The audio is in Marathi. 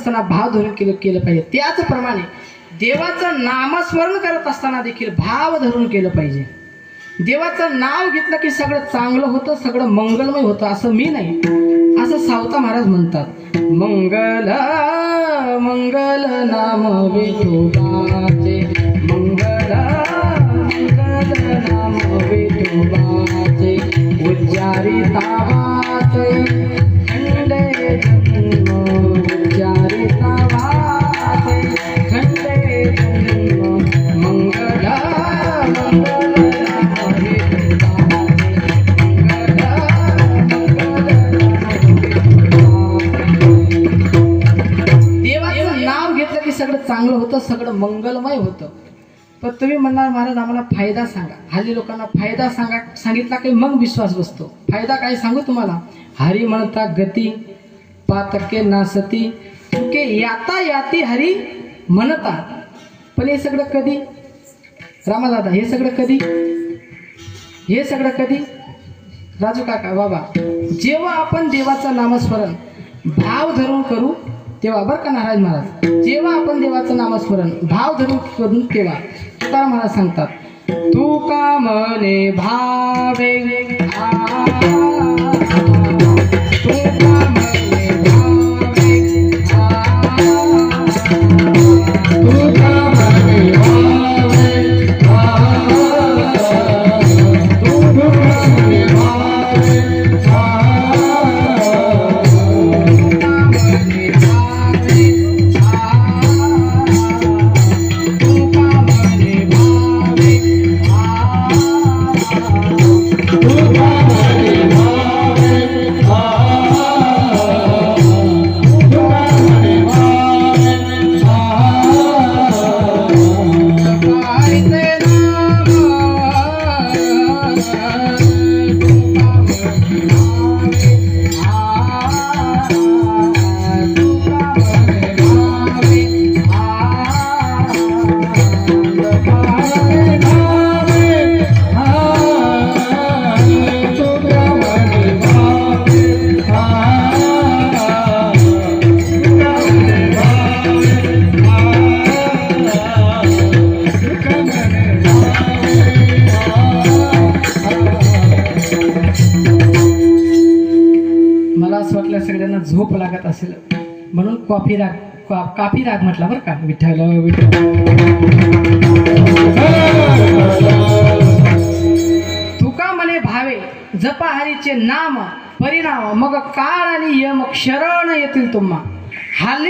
असताना भाव धरून केलं पाहिजे। त्याचप्रमाणे देवाचं नामस्मरण करत असताना देखील भाव धरून केलं पाहिजे। देवाचं नाव घेतलं की सगळं चांगलं होतं, सगळं मंगलमय होतं असं मी नाही, असं सावता महाराज म्हणतात। मंगल मंगल नाम विठोबाचे, मंगल मंगल नाम विठोबाचे, उच्चारिता वाचे खंडे जन्म, उच्चारिता वाचे खंडे जन्म, मंगल मंगल सगळं चांगलं होतं, सगळं मंगलमय होतं। पण तुम्ही म्हणणार महाराज आम्हाला फायदा सांगा। हल्ली लोकांना फायदा सांगितला की मग विश्वास बसतो। फायदा काय सांगू तुम्हाला? हरी म्हणता गती पातके नासती, तुके याता याती हरी म्हणता। पण हे सगळं कधी रामादादा, हे सगळं कधी, हे सगळं कधी राजू काका बाबा, जेव्हा आपण देवाचं नामस्मरण भाव धरून करू तेव्हा, बरं का नारायण महाराज, जेव्हा आपण देवाचं नामस्मरण भाव धरून करून तेव्हा तर महाराज सांगतात, तू का मने भावे तू का मने भावे तू का मने भावे तू का मने भावे सगळ्यांना झोप लागत असेल म्हणून काफी राग म्हटला बरं का। विठ्ठल विठ्ठल तुका मने भावे जपा हरीचे नाम परिणाम, मग काळ आणि यम शरण येतील तुम्हा। हल्ली